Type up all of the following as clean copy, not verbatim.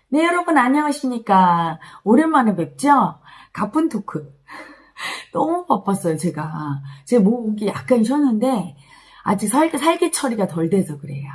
네, 여러분 안녕하십니까? 오랜만에 뵙죠? 가쁜 토크. 너무 바빴어요, 제가. 제 목이 약간 쉬었는데, 아직 살기 처리가 덜 돼서 그래요.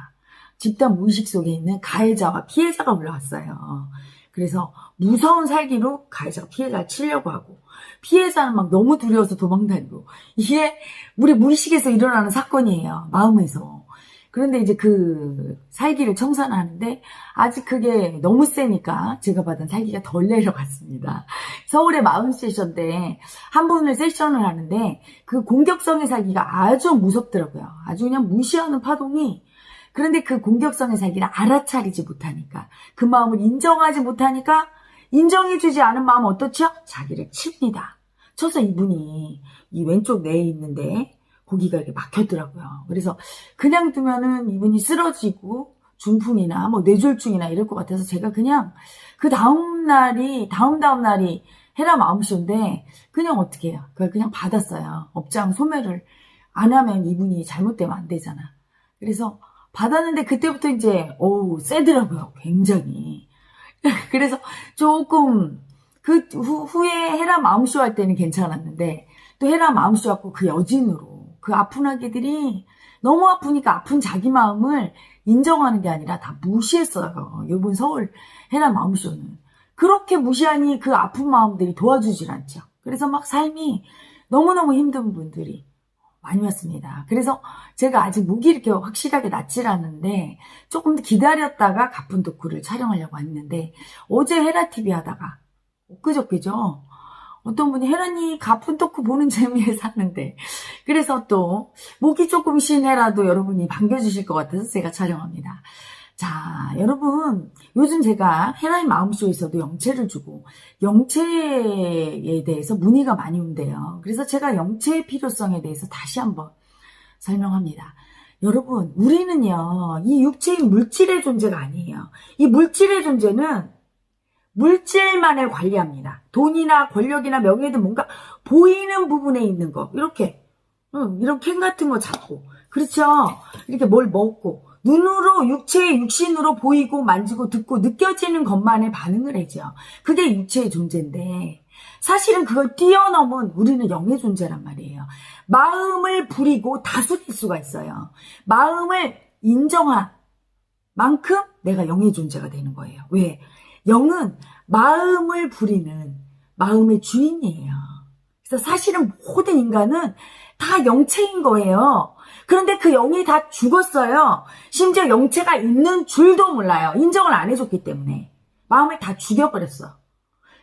집단 무의식 속에 있는 가해자와 피해자가 올라왔어요. 그래서 무서운 살기로 가해자가 피해자를 치려고 하고, 피해자는 막 너무 두려워서 도망다니고, 이게 우리 무의식에서 일어나는 사건이에요. 마음에서. 그런데 이제 그 살기를 청산하는데 아직 그게 너무 세니까 제가 받은 살기가 덜 내려갔습니다. 서울의 마음 세션 때 한 분을 세션을 하는데 그 공격성의 살기가 아주 무섭더라고요. 아주 그냥 무시하는 파동이. 그런데 그 공격성의 살기를 알아차리지 못하니까, 그 마음을 인정하지 못하니까, 인정해주지 않은 마음 어떻죠? 자기를 칩니다. 쳐서 이분이 이 왼쪽 뇌에 있는데 거기가 이렇게 막혔더라고요. 그래서 그냥 두면은 이분이 쓰러지고 중풍이나 뭐 뇌졸중이나 이럴 것 같아서 제가 그냥 그 다음 날이 헤라 마음쇼인데 그냥 어떻게 해요? 그걸 그냥 받았어요. 업장 소멸을 안 하면 이분이 잘못되면 안 되잖아. 그래서 받았는데 그때부터 이제 세더라고요. 굉장히. 그래서 조금 그 후에 헤라 마음쇼 할 때는 괜찮았는데 또 헤라 마음쇼 하고 그 여진으로 그 아픈 아기들이 너무 아프니까 아픈 자기 마음을 인정하는 게 아니라 다 무시했어요. 이번 서울 헤라 마음쇼는. 그렇게 무시하니 그 아픈 마음들이 도와주질 않죠. 그래서 막 삶이 너무너무 힘든 분들이 많이 왔습니다. 그래서 제가 아직 목이 이렇게 확실하게 낫질 않는데 조금 더 기다렸다가 가쁜 덕후를 촬영하려고 했는데 어제 헤라TV 하다가 엊그저께죠. 어떤 분이 헤라님 가쁜 덕후 보는 재미에 사는데 그래서 또 목이 조금 쉰 헤라도 여러분이 반겨주실 것 같아서 제가 촬영합니다. 자, 여러분 요즘 제가 헤라의 마음쇼에서도 영체를 주고 영체에 대해서 문의가 많이 온대요. 그래서 제가 영체의 필요성에 대해서 다시 한번 설명합니다. 여러분, 우리는요, 이 육체인 물질의 존재가 아니에요. 이 물질의 존재는 물질만을 관리합니다. 돈이나 권력이나 명예든 뭔가 보이는 부분에 있는 거, 이렇게 이런 캔 같은 거 잡고, 그렇죠? 이렇게 뭘 먹고 눈으로 육체의 육신으로 보이고 만지고 듣고 느껴지는 것만에 반응을 하죠. 그게 육체의 존재인데 사실은 그걸 뛰어넘은 우리는 영의 존재란 말이에요. 마음을 부리고 다스릴 수가 있어요. 마음을 인정한 만큼 내가 영의 존재가 되는 거예요. 왜? 영은 마음을 부리는 마음의 주인이에요. 그래서 사실은 모든 인간은 다 영체인 거예요. 그런데 그 영이 다 죽었어요. 심지어 영체가 있는 줄도 몰라요. 인정을 안 해줬기 때문에. 마음을 다 죽여버렸어.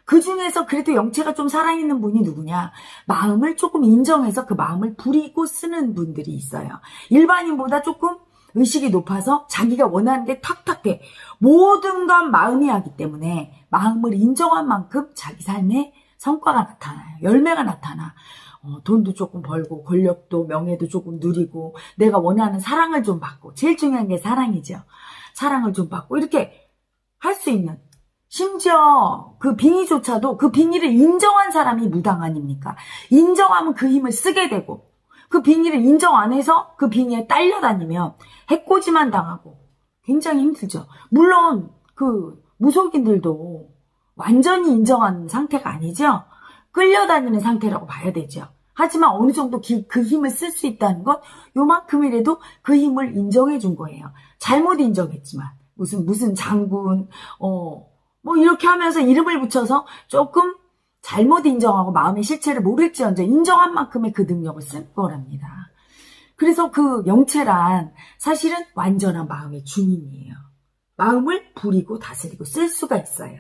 그 중에서 그래도 영체가 좀 살아있는 분이 누구냐? 마음을 조금 인정해서 그 마음을 부리고 쓰는 분들이 있어요. 일반인보다 조금 의식이 높아서 자기가 원하는 게 탁탁해. 모든 건 마음이 하기 때문에 마음을 인정한 만큼 자기 삶에 성과가 나타나요. 열매가 나타나. 돈도 조금 벌고 권력도 명예도 조금 누리고 내가 원하는 사랑을 좀 받고 제일 중요한 게 사랑이죠. 사랑을 좀 받고 이렇게 할 수 있는, 심지어 그 빙의조차도 그 빙의를 인정한 사람이 무당 아닙니까? 인정하면 그 힘을 쓰게 되고 그 빙의를 인정 안 해서 그 빙의에 딸려다니면 해코지만 당하고 굉장히 힘들죠. 물론 그 무속인들도 완전히 인정한 상태가 아니죠. 끌려다니는 상태라고 봐야 되죠. 하지만 어느 정도 그 힘을 쓸 수 있다는 것, 요만큼이라도 그 힘을 인정해 준 거예요. 잘못 인정했지만 무슨 장군 뭐 이렇게 하면서 이름을 붙여서 조금 잘못 인정하고 마음의 실체를 모를지언정 인정한 만큼의 그 능력을 쓴 거랍니다. 그래서 그 영체란 사실은 완전한 마음의 주인이에요. 마음을 부리고 다스리고 쓸 수가 있어요.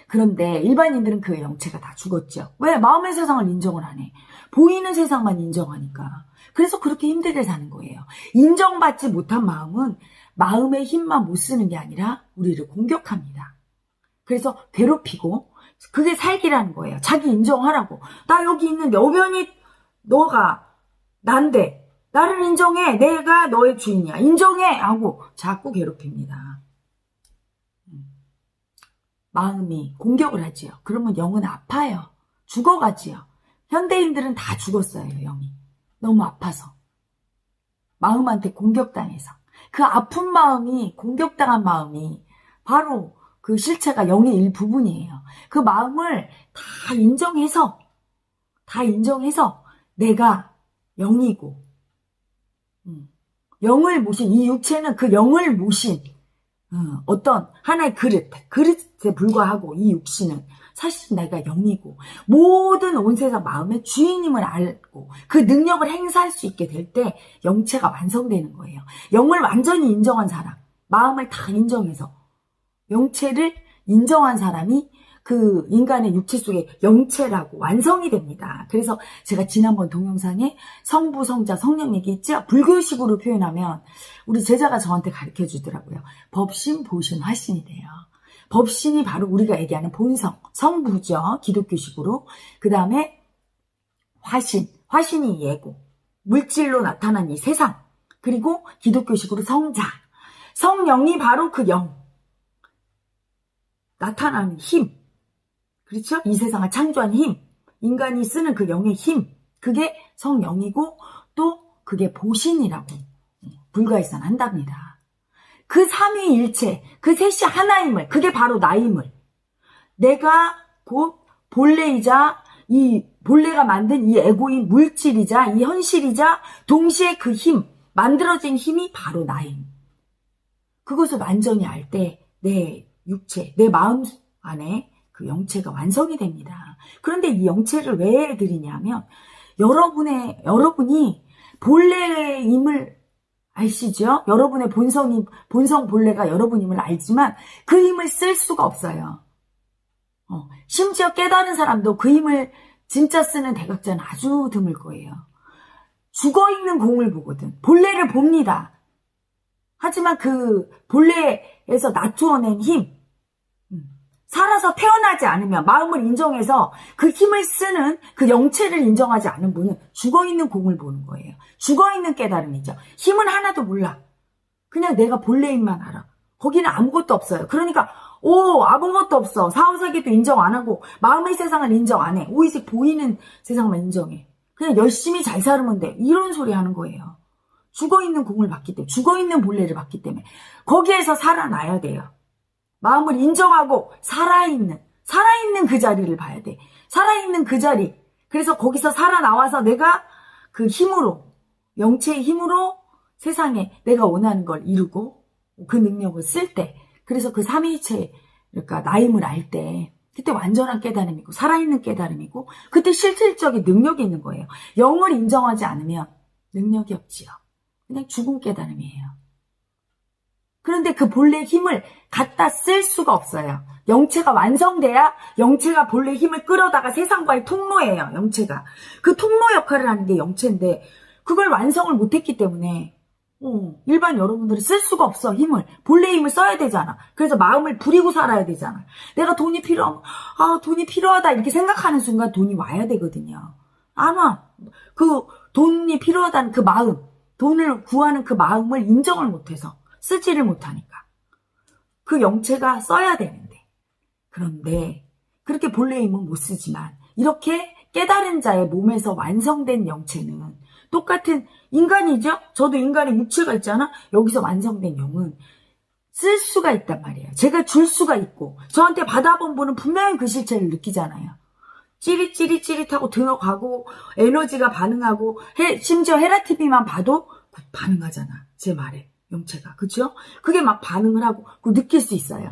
그런데 일반인들은 그 영체가 다 죽었죠. 왜? 마음의 세상을 인정을 안 해. 보이는 세상만 인정하니까. 그래서 그렇게 힘들게 사는 거예요. 인정받지 못한 마음은 마음의 힘만 못 쓰는 게 아니라 우리를 공격합니다. 그래서 괴롭히고 그게 살기라는 거예요. 자기 인정하라고. 나 여기 있는 여변이 너가 난데 나를 인정해. 내가 너의 주인이야. 인정해 하고 자꾸 괴롭힙니다. 마음이 공격을 하지요. 그러면 영은 아파요. 죽어가지요. 현대인들은 다 죽었어요. 영이. 너무 아파서. 마음한테 공격당해서. 그 아픈 마음이, 공격당한 마음이 바로 그 실체가 영의 일부분이에요. 그 마음을 다 인정해서 내가 영이고, 영을 모신, 이 육체는 그 영을 모신 어떤 하나의 그릇에 불과하고, 이 육신은 사실 내가 영이고, 모든 온 세상 마음의 주인임을 알고 그 능력을 행사할 수 있게 될 때 영체가 완성되는 거예요. 영을 완전히 인정한 사람, 마음을 다 인정해서 영체를 인정한 사람이 그 인간의 육체 속에 영체라고 완성이 됩니다. 그래서 제가 지난번 동영상에 성부, 성자, 성령 얘기했죠? 불교식으로 표현하면 우리 제자가 저한테 가르쳐 주더라고요. 법신, 보신, 화신이 돼요. 법신이 바로 우리가 얘기하는 본성, 성부죠. 기독교식으로. 그 다음에 화신이 예고, 물질로 나타난 이 세상. 그리고 기독교식으로 성자, 성령이 바로 그 영, 나타나는 힘. 그렇죠? 이 세상을 창조한 힘, 인간이 쓰는 그 영의 힘, 그게 성령이고 또 그게 보신이라고 불가에서는 한답니다. 그 삼위일체, 그 셋이 하나임을, 그게 바로 나임을, 내가 곧 본래이자 이 본래가 만든 이 에고인 물질이자 이 현실이자 동시에 그 힘, 만들어진 힘이 바로 나임. 그것을 완전히 알 때 내 육체, 내 마음 안에 그 영체가 완성이 됩니다. 그런데 이 영체를 왜 드리냐면 여러분이 본래임을 아시죠? 여러분의 본성 본래가 여러분임을 알지만 그 힘을 쓸 수가 없어요. 심지어 깨달은 사람도 그 힘을 진짜 쓰는 대각자는 아주 드물 거예요. 죽어있는 공을 보거든. 본래를 봅니다. 하지만 그 본래에서 낮추어낸 힘, 살아서 태어나지 않으면, 마음을 인정해서 그 힘을 쓰는 그 영체를 인정하지 않은 분은 죽어있는 공을 보는 거예요. 죽어있는 깨달음이죠. 힘은 하나도 몰라. 그냥 내가 본래임만 알아. 거기는 아무것도 없어요. 그러니까 아무것도 없어. 사후세계도 인정 안 하고 마음의 세상을 인정 안 해. 오직 보이는 세상만 인정해. 그냥 열심히 잘 살면 돼. 이런 소리 하는 거예요. 죽어있는 공을 봤기 때문에, 죽어있는 본래를 봤기 때문에 거기에서 살아나야 돼요. 마음을 인정하고 살아있는 그 자리를 봐야 돼. 살아있는 그 자리. 그래서 거기서 살아나와서 내가 그 힘으로, 영체의 힘으로 세상에 내가 원하는 걸 이루고 그 능력을 쓸 때, 그래서 그 삼위일체, 그러니까 나임을 알 때 그때 완전한 깨달음이고 살아있는 깨달음이고 그때 실질적인 능력이 있는 거예요. 영을 인정하지 않으면 능력이 없지요. 그냥 죽은 깨달음이에요. 그런데 그 본래의 힘을 갖다 쓸 수가 없어요. 영체가 완성돼야 영체가 본래의 힘을 끌어다가 세상과의 통로예요. 영체가. 그 통로 역할을 하는 게 영체인데 그걸 완성을 못했기 때문에 일반 여러분들이 쓸 수가 없어. 힘을. 본래의 힘을 써야 되잖아. 그래서 마음을 부리고 살아야 되잖아. 내가 돈이 필요하다 이렇게 생각하는 순간 돈이 와야 되거든요. 안 와. 그 돈이 필요하다는 그 마음, 돈을 구하는 그 마음을 인정을 못해서 쓰지를 못하니까 그 영체가 써야 되는데, 그런데 그렇게 본래의 힘은 못 쓰지만 이렇게 깨달은 자의 몸에서 완성된 영체는 똑같은 인간이죠. 저도 인간의 육체가 있잖아. 여기서 완성된 영은 쓸 수가 있단 말이에요. 제가 줄 수가 있고 저한테 받아본 분은 분명히 그 실체를 느끼잖아요. 찌릿찌릿찌릿하고 들어가고 에너지가 반응하고 심지어 헤라TV만 봐도 반응하잖아. 제 말에. 영체가. 그죠? 그게 막 반응을 하고 느낄 수 있어요.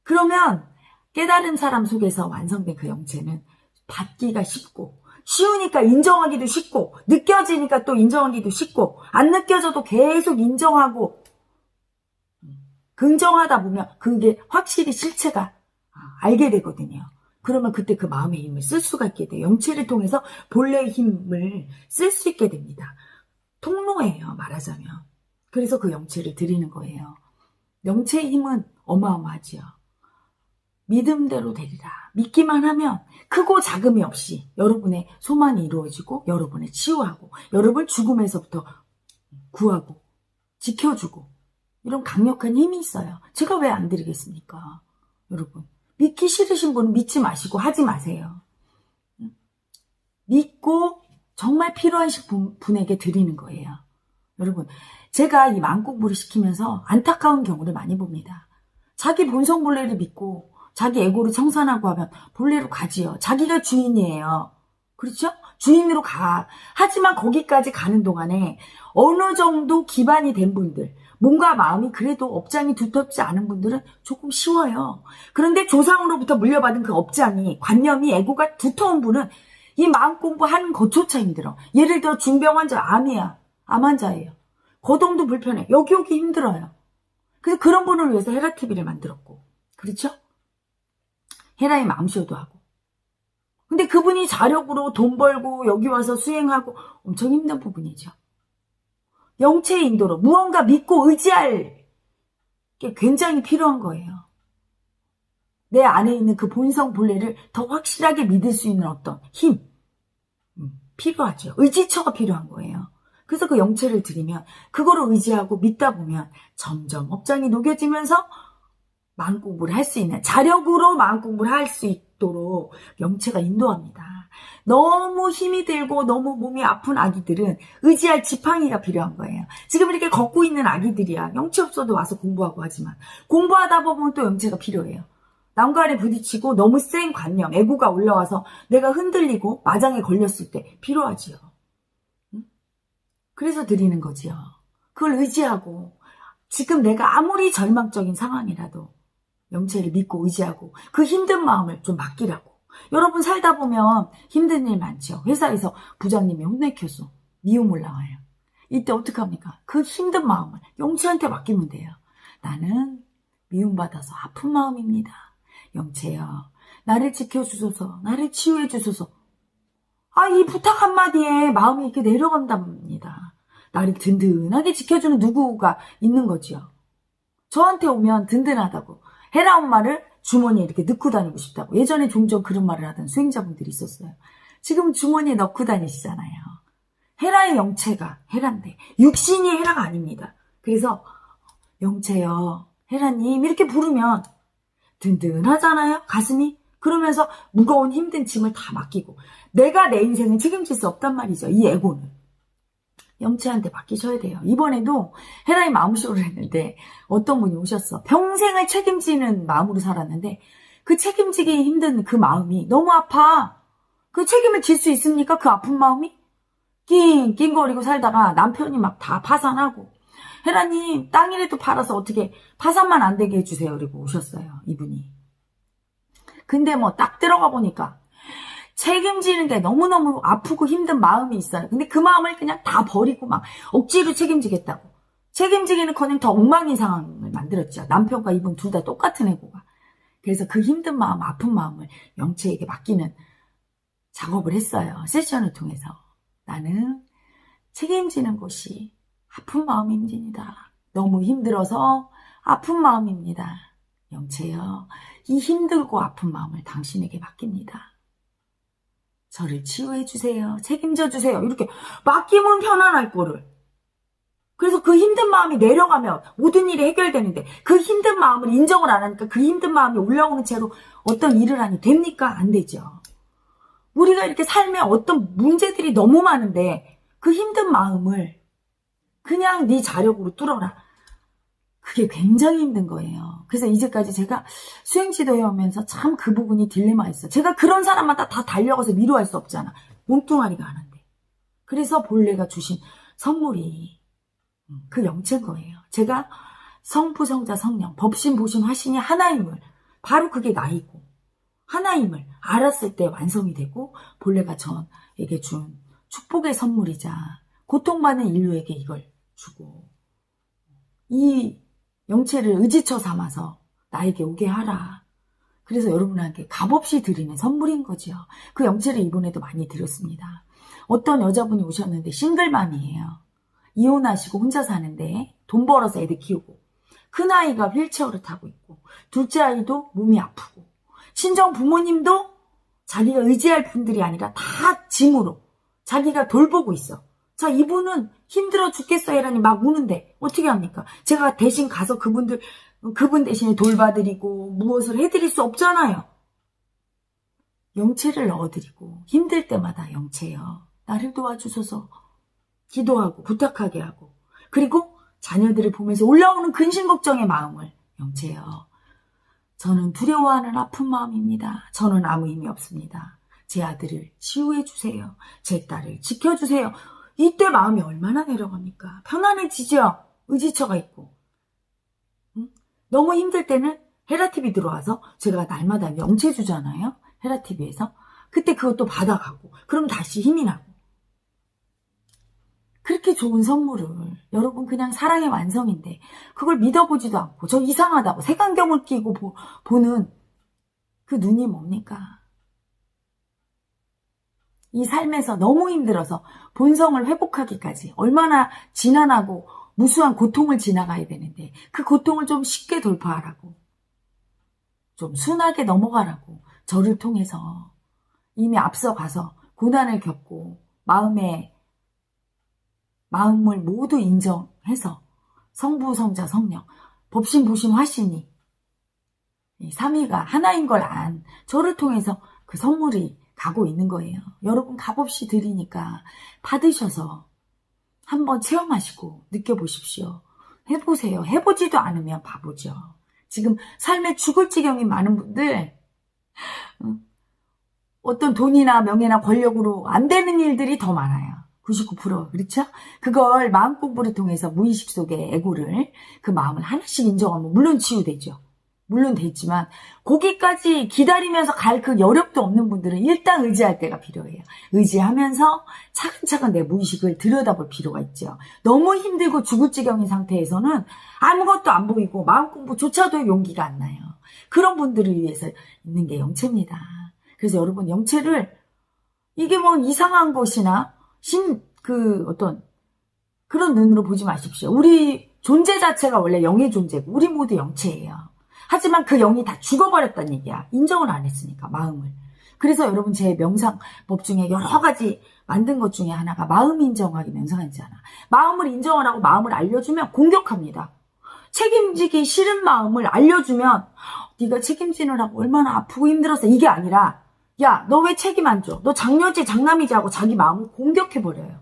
그러면 깨달은 사람 속에서 완성된 그 영체는 받기가 쉽고 쉬우니까 인정하기도 쉽고 느껴지니까 또 인정하기도 쉽고 안 느껴져도 계속 인정하고 긍정하다 보면 그게 확실히 실체가 알게 되거든요. 그러면 그때 그 마음의 힘을 쓸 수가 있게 돼요. 영체를 통해서 본래의 힘을 쓸 수 있게 됩니다. 통로예요. 말하자면. 그래서 그 영체를 드리는 거예요. 영체의 힘은 어마어마하지요. 믿음대로 되리라. 믿기만 하면 크고 작음이 없이 여러분의 소망이 이루어지고 여러분을 치유하고 여러분을 죽음에서부터 구하고 지켜주고 이런 강력한 힘이 있어요. 제가 왜 안 드리겠습니까? 여러분. 믿기 싫으신 분은 믿지 마시고 하지 마세요. 믿고 정말 필요하신 분에게 드리는 거예요. 여러분, 제가 이 만공부를 시키면서 안타까운 경우를 많이 봅니다. 자기 본성 본래를 믿고 자기 에고를 청산하고 하면 본래로 가지요. 자기가 주인이에요. 그렇죠? 주인으로 가. 하지만 거기까지 가는 동안에 어느 정도 기반이 된 분들, 몸과 마음이 그래도 업장이 두텁지 않은 분들은 조금 쉬워요. 그런데 조상으로부터 물려받은 그 업장이, 관념이, 에고가 두터운 분은 이 마음 공부하는 것조차 힘들어. 예를 들어 중병 환자, 암이야. 암 환자예요. 거동도 불편해. 여기 오기 힘들어요. 그래서 그런 분을 위해서 헤라TV를 만들었고, 그렇죠? 헤라의 마음쇼도 하고. 근데 그분이 자력으로 돈 벌고 여기 와서 수행하고 엄청 힘든 부분이죠. 영체의 인도로 무언가 믿고 의지할 게 굉장히 필요한 거예요. 내 안에 있는 그 본성 본래를 더 확실하게 믿을 수 있는 어떤 힘, 필요하죠. 의지처가 필요한 거예요. 그래서 그 영체를 드리면 그거를 의지하고 믿다 보면 점점 업장이 녹여지면서 마음 공부를 할 수 있는, 자력으로 마음 공부를 할 수 있도록 영체가 인도합니다. 너무 힘이 들고 너무 몸이 아픈 아기들은 의지할 지팡이가 필요한 거예요. 지금 이렇게 걷고 있는 아기들이야. 영체 없어도 와서 공부하고 하지만 공부하다 보면 또 영체가 필요해요. 남과 아래 부딪히고 너무 센 관념, 에고가 올라와서 내가 흔들리고 마장에 걸렸을 때 필요하지요. 그래서 드리는 거지요. 그걸 의지하고 지금 내가 아무리 절망적인 상황이라도 영체를 믿고 의지하고 그 힘든 마음을 좀 맡기라고. 여러분 살다 보면 힘든 일 많죠. 회사에서 부장님이 혼내켜서 미움 올라와요. 이때 어떡합니까? 그 힘든 마음을 영체한테 맡기면 돼요. 나는 미움받아서 아픈 마음입니다. 영체여, 나를 지켜주소서, 나를 치유해 주소서. 이 부탁 한마디에 마음이 이렇게 내려간답니다. 나를 든든하게 지켜주는 누구가 있는 거지요. 저한테 오면 든든하다고, 헤라 엄마를 주머니에 이렇게 넣고 다니고 싶다고. 예전에 종종 그런 말을 하던 수행자분들이 있었어요. 지금 주머니에 넣고 다니시잖아요. 헤라의 영체가 헤라인데 육신이 헤라가 아닙니다. 그래서 영체여, 헤라님 이렇게 부르면 든든하잖아요, 가슴이. 그러면서 무거운 힘든 짐을 다 맡기고 내가 내 인생을 책임질 수 없단 말이죠. 이 에고는 영체한테 맡기셔야 돼요. 이번에도 헤라의 마음쇼를 했는데 어떤 분이 오셨어. 평생을 책임지는 마음으로 살았는데 그 책임지기 힘든 그 마음이 너무 아파. 그 책임을 질 수 있습니까? 그 아픈 마음이? 낑낑거리고 살다가 남편이 막 다 파산하고, 헤라님 땅이라도 팔아서 어떻게 파산만 안 되게 해주세요. 그리고 오셨어요, 이분이. 근데 뭐 딱 들어가 보니까 책임지는 게 너무너무 아프고 힘든 마음이 있어요. 근데 그 마음을 그냥 다 버리고 막 억지로 책임지겠다고. 책임지기는커녕 더 엉망인 상황을 만들었죠. 남편과 이분 둘 다 똑같은 애고가. 그래서 그 힘든 마음, 아픈 마음을 영체에게 맡기는 작업을 했어요. 세션을 통해서. 나는 책임지는 것이 아픈 마음입니다. 너무 힘들어서 아픈 마음입니다. 영체여, 이 힘들고 아픈 마음을 당신에게 맡깁니다. 저를 치유해 주세요. 책임져 주세요. 이렇게 맡기면 편안할 거를. 그래서 그 힘든 마음이 내려가면 모든 일이 해결되는데 그 힘든 마음을 인정을 안 하니까 그 힘든 마음이 올라오는 채로 어떤 일을 하니 됩니까? 안 되죠. 우리가 이렇게 삶에 어떤 문제들이 너무 많은데 그 힘든 마음을 그냥 네 자력으로 뚫어라. 그게 굉장히 힘든 거예요. 그래서 이제까지 제가 수행지도에 오면서 참 그 부분이 딜레마였어요. 제가 그런 사람마다 다 달려가서 위로할 수 없잖아. 몸뚱아리가 하는데. 그래서 본래가 주신 선물이 그 영체인 거예요. 제가 성부, 성자, 성령, 법신, 보신, 화신이 하나임을, 바로 그게 나이고 하나임을 알았을 때 완성이 되고 본래가 저에게 준 축복의 선물이자 고통받는 인류에게 이걸 주고 이 영체를 의지처 삼아서 나에게 오게 하라. 그래서 여러분한테 값없이 드리는 선물인 거죠. 그 영체를 이번에도 많이 드렸습니다. 어떤 여자분이 오셨는데 싱글맘이에요. 이혼하시고 혼자 사는데 돈 벌어서 애들 키우고 큰 아이가 휠체어를 타고 있고 둘째 아이도 몸이 아프고 친정 부모님도 자기가 의지할 분들이 아니라 다 짐으로 자기가 돌보고 있어. 자, 이분은 힘들어 죽겠어요 라니 막 우는데 어떻게 합니까? 제가 대신 가서 그분 대신에 돌봐드리고 무엇을 해드릴 수 없잖아요. 영체를 넣어드리고 힘들 때마다 영체여, 나를 도와주소서 기도하고 부탁하게 하고, 그리고 자녀들을 보면서 올라오는 근심 걱정의 마음을 영체여, 저는 두려워하는 아픈 마음입니다. 저는 아무 힘이 없습니다. 제 아들을 치유해 주세요. 제 딸을 지켜주세요. 이때 마음이 얼마나 내려갑니까? 편안해지죠? 의지처가 있고. 응? 너무 힘들 때는 헤라TV 들어와서 제가 날마다 영체 주잖아요. 헤라TV에서. 그때 그것도 받아가고 그럼 다시 힘이 나고. 그렇게 좋은 선물을 여러분 그냥 사랑의 완성인데 그걸 믿어보지도 않고 저 이상하다고 색안경을 끼고 보는 그 눈이 뭡니까? 이 삶에서 너무 힘들어서 본성을 회복하기까지 얼마나 지난하고 무수한 고통을 지나가야 되는데 그 고통을 좀 쉽게 돌파하라고 좀 순하게 넘어가라고 저를 통해서 이미 앞서가서 고난을 겪고 마음을 모두 인정해서 성부, 성자, 성령, 법신, 보신, 화신이 이 삼위가 하나인 걸 안 저를 통해서 그 선물이 가고 있는 거예요. 여러분 값없이 드리니까 받으셔서 한번 체험하시고 느껴보십시오. 해보세요. 해보지도 않으면 바보죠. 지금 삶에 죽을 지경인 많은 분들 어떤 돈이나 명예나 권력으로 안 되는 일들이 더 많아요. 99% 그렇죠? 그걸 마음 공부를 통해서 무의식 속의 에고를 그 마음을 하나씩 인정하면 물론 치유되죠. 물론 됐지만 거기까지 기다리면서 갈 그 여력도 없는 분들은 일단 의지할 때가 필요해요. 의지하면서 차근차근 내 무의식을 들여다볼 필요가 있죠. 너무 힘들고 죽을 지경인 상태에서는 아무것도 안 보이고 마음 공부조차도 용기가 안 나요. 그런 분들을 위해서 있는 게 영체입니다. 그래서 여러분 영체를 이게 뭐 이상한 것이나 어떤 그런 눈으로 보지 마십시오. 우리 존재 자체가 원래 영의 존재고 우리 모두 영체예요. 하지만 그 영이 다 죽어버렸다는 얘기야. 인정을 안 했으니까 마음을. 그래서 여러분 제 명상법 중에 여러 가지 만든 것 중에 하나가 마음 인정하기 명상이잖아. 마음을 인정을 하고 마음을 알려주면 공격합니다. 책임지기 싫은 마음을 알려주면 네가 책임지느라고 얼마나 아프고 힘들었어 이게 아니라 야, 너 왜 책임 안 줘? 너 장녀지 장남이지 하고 자기 마음을 공격해버려요.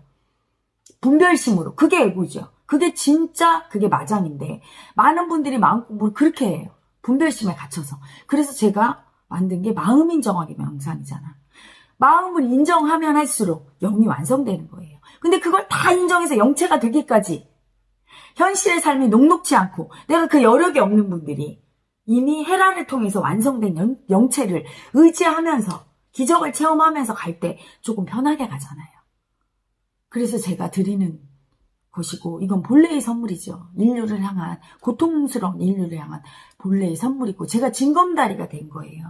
분별심으로. 그게 에고죠. 그게 진짜 그게 마장인데 많은 분들이 마음 공부를 그렇게 해요. 분별심에 갇혀서. 그래서 제가 만든 게 마음 인정하기 명상이잖아. 마음을 인정하면 할수록 영이 완성되는 거예요. 근데 그걸 다 인정해서 영체가 되기까지 현실의 삶이 녹록지 않고 내가 그 여력이 없는 분들이 이미 헤라를 통해서 완성된 영체를 의지하면서 기적을 체험하면서 갈 때 조금 편하게 가잖아요. 그래서 제가 드리는 것이고 이건 본래의 선물이죠. 인류를 향한 고통스러운 인류를 향한 본래의 선물이고 제가 징검다리가 된 거예요.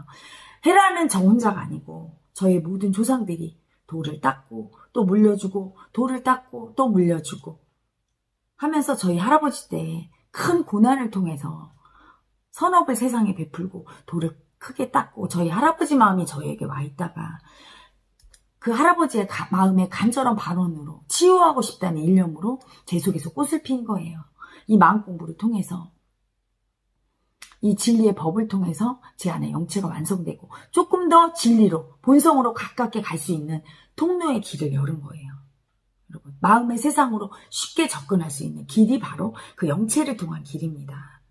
헤라는 저 혼자가 아니고 저의 모든 조상들이 돌을 닦고 또 물려주고 돌을 닦고 또 물려주고 하면서 저희 할아버지 때 큰 고난을 통해서 선업을 세상에 베풀고 돌을 크게 닦고 저희 할아버지 마음이 저에게 와 있다가 그 할아버지의 마음의 간절한 발언으로 치유하고 싶다는 일념으로 계속해서 꽃을 핀 거예요. 이 마음 공부를 통해서 이 진리의 법을 통해서 제 안에 영체가 완성되고 조금 더 진리로 본성으로 가깝게 갈 수 있는 통로의 길을 열은 거예요. 여러분 마음의 세상으로 쉽게 접근할 수 있는 길이 바로 그 영체를 통한 길입니다.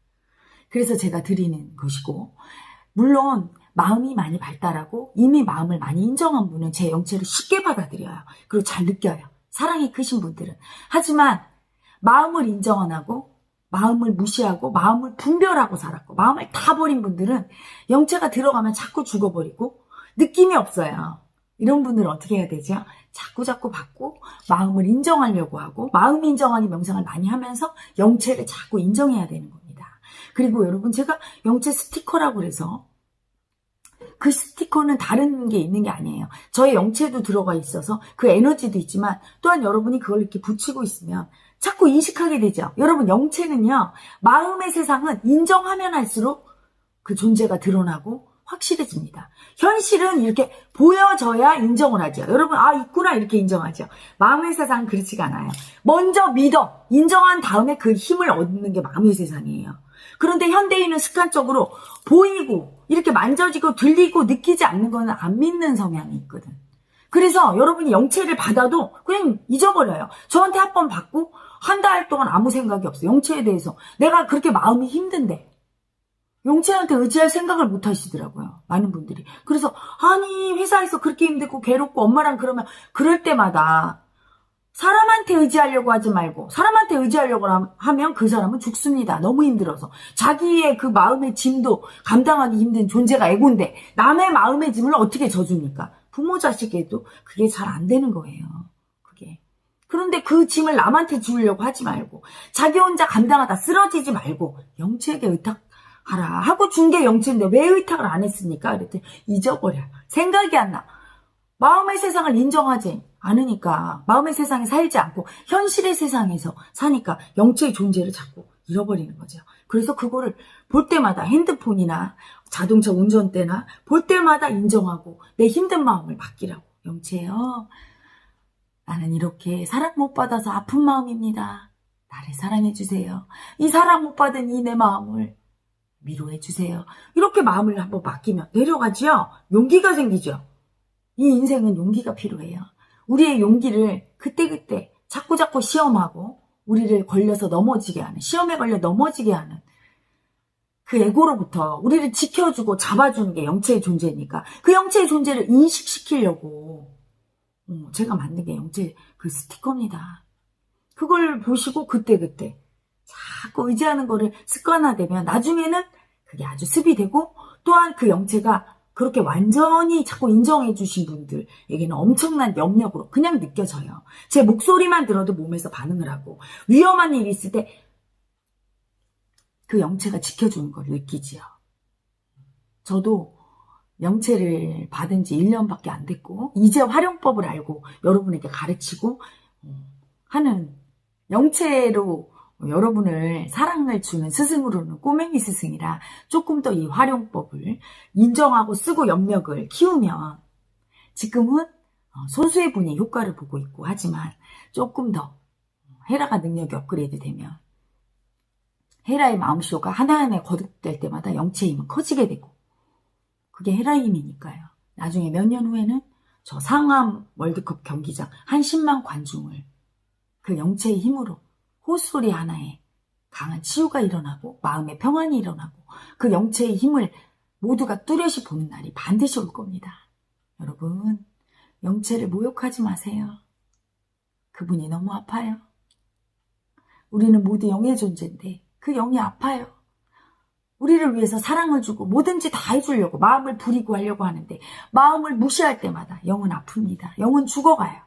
그래서 제가 드리는 것이고 물론 마음이 많이 발달하고 이미 마음을 많이 인정한 분은 제 영체를 쉽게 받아들여요. 그리고 잘 느껴요. 사랑이 크신 분들은. 하지만 마음을 인정 안 하고 마음을 무시하고 마음을 분별하고 살았고 마음을 다 버린 분들은 영체가 들어가면 자꾸 죽어버리고 느낌이 없어요. 이런 분들은 어떻게 해야 되죠? 자꾸 받고 마음을 인정하려고 하고 마음 인정하기 명상을 많이 하면서 영체를 자꾸 인정해야 되는 겁니다. 그리고 여러분 제가 영체 스티커라고 그래서 그 스티커는 다른 게 있는 게 아니에요. 저의 영체도 들어가 있어서 그 에너지도 있지만 또한 여러분이 그걸 이렇게 붙이고 있으면 자꾸 인식하게 되죠. 여러분 영체는요. 마음의 세상은 인정하면 할수록 그 존재가 드러나고 확실해집니다. 현실은 이렇게 보여져야 인정을 하죠. 여러분 있구나 이렇게 인정하죠. 마음의 세상은 그렇지가 않아요. 먼저 믿어. 인정한 다음에 그 힘을 얻는 게 마음의 세상이에요. 그런데 현대인은 습관적으로 보이고 이렇게 만져지고 들리고 느끼지 않는 거는 안 믿는 성향이 있거든. 그래서 여러분이 영체를 받아도 그냥 잊어버려요. 저한테 한 번 받고 한 달 동안 아무 생각이 없어요. 영체에 대해서. 내가 그렇게 마음이 힘든데. 영체한테 의지할 생각을 못 하시더라고요. 많은 분들이. 그래서 아니 회사에서 그렇게 힘들고 괴롭고 엄마랑 그러면 그럴 때마다 사람한테 의지하려고 하지 말고 사람한테 의지하려고 하면 그 사람은 죽습니다. 너무 힘들어서. 자기의 그 마음의 짐도 감당하기 힘든 존재가 에고인데 남의 마음의 짐을 어떻게 져줍니까? 부모 자식에도 그게 잘 안 되는 거예요. 그게. 그런데 그 짐을 남한테 주려고 하지 말고 자기 혼자 감당하다 쓰러지지 말고 영체에게 의탁하라 하고 준 게 영체인데 왜 의탁을 안 했습니까? 그랬더니 잊어버려. 생각이 안 나. 마음의 세상을 인정하지 않으니까 마음의 세상에 살지 않고 현실의 세상에서 사니까 영체의 존재를 자꾸 잃어버리는 거죠. 그래서 그거를 볼 때마다 핸드폰이나 자동차 운전대나 볼 때마다 인정하고 내 힘든 마음을 맡기라고. 영체요. 나는 이렇게 사랑 못 받아서 아픈 마음입니다. 나를 사랑해주세요. 이 사랑 못 받은 이 내 마음을 위로해주세요. 이렇게 마음을 한번 맡기면 내려가지요. 용기가 생기죠. 이 인생은 용기가 필요해요. 우리의 용기를 그때그때 자꾸자꾸 시험하고 우리를 걸려서 넘어지게 하는, 시험에 걸려 넘어지게 하는 그 에고로부터 우리를 지켜주고 잡아주는 게 영체의 존재니까 그 영체의 존재를 인식시키려고 제가 만든 게 영체 그 스티커입니다. 그걸 보시고 그때그때 자꾸 의지하는 거를 습관화되면 나중에는 그게 아주 습이 되고 또한 그 영체가 그렇게 완전히 자꾸 인정해 주신 분들에게는 엄청난 영역으로 그냥 느껴져요. 제 목소리만 들어도 몸에서 반응을 하고 위험한 일이 있을 때 그 영체가 지켜주는 걸 느끼지요. 저도 영체를 받은 지 1년밖에 안 됐고 이제 활용법을 알고 여러분에게 가르치고 하는 영체로 여러분을 사랑을 주는 스승으로는 꼬맹이 스승이라 조금 더 이 활용법을 인정하고 쓰고 영역을 키우면 지금은 소수의 분이 효과를 보고 있고 하지만 조금 더 헤라가 능력이 업그레이드 되면 헤라의 마음쇼가 하나하나 거듭될 때마다 영체의 힘은 커지게 되고 그게 헤라의 힘이니까요. 나중에 몇 년 후에는 저 상암 월드컵 경기장 한 10만 관중을 그 영체의 힘으로 호소리 하나에 강한 치유가 일어나고 마음의 평안이 일어나고 그 영체의 힘을 모두가 뚜렷이 보는 날이 반드시 올 겁니다. 여러분, 영체를 모욕하지 마세요. 그분이 너무 아파요. 우리는 모두 영의 존재인데 그 영이 아파요. 우리를 위해서 사랑을 주고 뭐든지 다 해주려고 마음을 부리고 하려고 하는데 마음을 무시할 때마다 영은 아픕니다. 영은 죽어가요.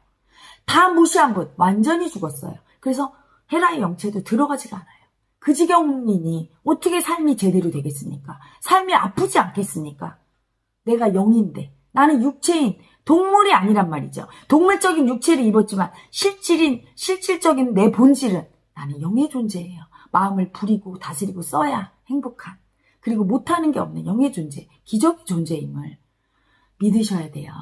다 무시한 분 완전히 죽었어요. 그래서 헤라의 영체도 들어가지가 않아요. 그 지경이니 어떻게 삶이 제대로 되겠습니까? 삶이 아프지 않겠습니까? 내가 영인데 나는 육체인 동물이 아니란 말이죠. 동물적인 육체를 입었지만 실질적인 내 본질은 나는 영의 존재예요. 마음을 부리고 다스리고 써야 행복한 그리고 못하는 게 없는 영의 존재, 기적의 존재임을 믿으셔야 돼요.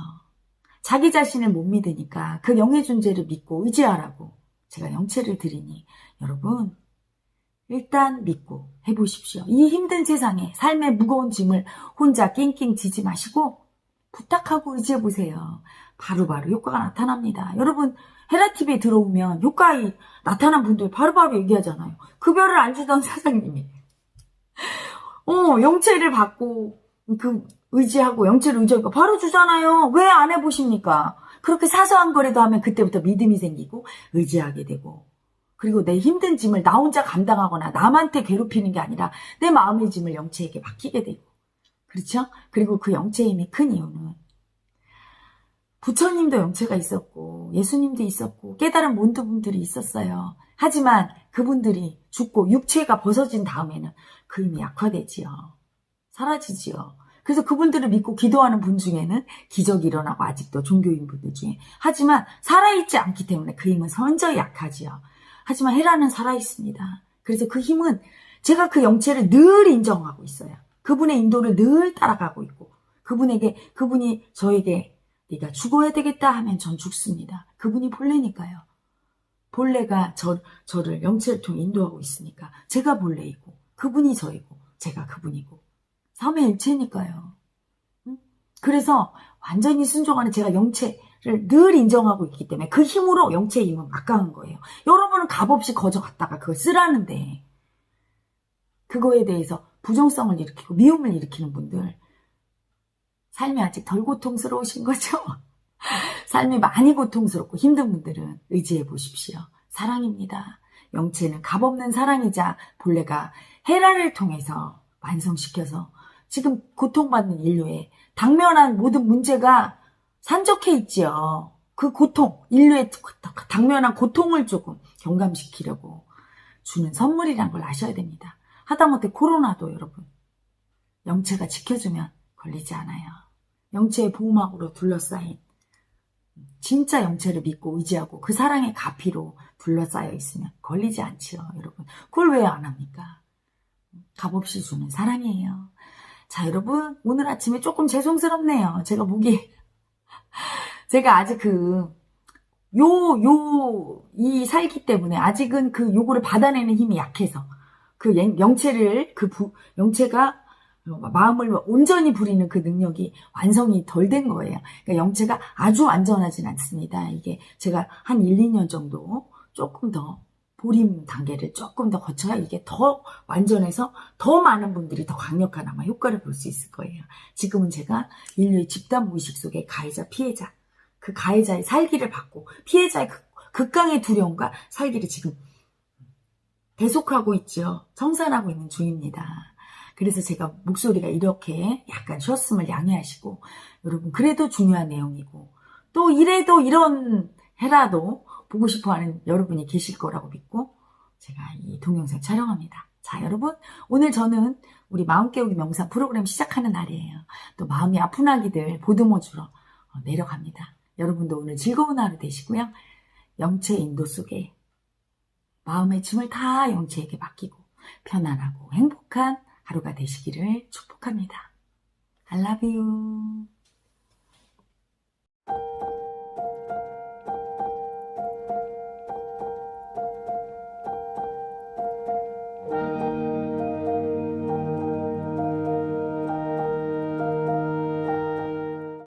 자기 자신을 못 믿으니까 그 영의 존재를 믿고 의지하라고 제가 영체를 드리니 여러분 일단 믿고 해보십시오. 이 힘든 세상에 삶의 무거운 짐을 혼자 낑낑 지지 마시고 부탁하고 의지해보세요. 바로바로 효과가 나타납니다. 여러분 헤라TV에 들어오면 효과 나타난 분들 바로바로 얘기하잖아요. 급여를 안 주던 사장님이 영체를 받고 의지하고 영체를 의지하니까 바로 주잖아요. 왜 안 해보십니까? 그렇게 사소한 거라도 하면 그때부터 믿음이 생기고 의지하게 되고 그리고 내 힘든 짐을 나 혼자 감당하거나 남한테 괴롭히는 게 아니라 내 마음의 짐을 영체에게 맡기게 되고 그렇죠? 그리고 그 영체의 힘이 큰 이유는 부처님도 영체가 있었고 예수님도 있었고 깨달은 몬드분들이 있었어요. 하지만 그분들이 죽고 육체가 벗어진 다음에는 그 힘이 약화되지요. 사라지지요. 그래서 그분들을 믿고 기도하는 분 중에는 기적이 일어나고 아직도 종교인 분들 중에 하지만 살아있지 않기 때문에 그 힘은 선저히 약하지요. 하지만 헤라는 살아있습니다. 그래서 그 힘은 제가 그 영체를 늘 인정하고 있어요. 그분의 인도를 늘 따라가고 있고 그분이 저에게 네가 죽어야 되겠다 하면 전 죽습니다. 그분이 본래니까요. 본래가 저를 영체를 통해 인도하고 있으니까 제가 본래이고 그분이 저이고 제가 그분이고 삼위일체니까요. 그래서 완전히 순종하는 제가 영체를 늘 인정하고 있기 때문에 그 힘으로 영체의 힘은 막강한 거예요. 여러분은 값없이 거저 갔다가 그걸 쓰라는데 그거에 대해서 부정성을 일으키고 미움을 일으키는 분들, 삶이 아직 덜 고통스러우신 거죠? 삶이 많이 고통스럽고 힘든 분들은 의지해 보십시오. 사랑입니다. 영체는 값없는 사랑이자 본래가 헤라를 통해서 완성시켜서 지금 고통받는 인류의 당면한 모든 문제가 산적해 있지요. 그 고통, 인류의 당면한 고통을 조금 경감시키려고 주는 선물이란 걸 아셔야 됩니다. 하다못해 코로나도 여러분, 영체가 지켜주면 걸리지 않아요. 영체의 보호막으로 둘러싸인 진짜 영체를 믿고 의지하고 그 사랑의 가피로 둘러싸여 있으면 걸리지 않지요, 여러분. 그걸 왜 안 합니까? 값없이 주는 사랑이에요. 자, 여러분, 오늘 아침에 조금 죄송스럽네요. 제가 아직 이 살기 때문에 아직은 그 요거를 받아내는 힘이 약해서 영체가 마음을 온전히 부리는 그 능력이 완성이 덜 된 거예요. 그러니까 영체가 아주 안전하진 않습니다. 이게 제가 한 1, 2년 정도 조금 더 보림 단계를 조금 더 거쳐야 이게 더 완전해서 더 많은 분들이 더 강력한 아마 효과를 볼 수 있을 거예요. 지금은 제가 인류의 집단 무의식 속에 가해자, 피해자, 그 가해자의 살기를 받고 피해자의 극강의 두려움과 살기를 지금 계속하고 있죠. 청산하고 있는 중입니다. 그래서 제가 목소리가 이렇게 약간 쉬었음을 양해하시고, 여러분 그래도 중요한 내용이고 또 이래도 이런 해라도 보고 싶어하는 여러분이 계실 거라고 믿고 제가 이 동영상 촬영합니다. 자, 여러분, 오늘 저는 우리 마음 깨우기 명상 프로그램 시작하는 날이에요. 또 마음이 아픈 아기들 보듬어 주러 내려갑니다. 여러분도 오늘 즐거운 하루 되시고요. 영체 인도 속에 마음의 짐을 다 영체에게 맡기고 편안하고 행복한 하루가 되시기를 축복합니다. I love you.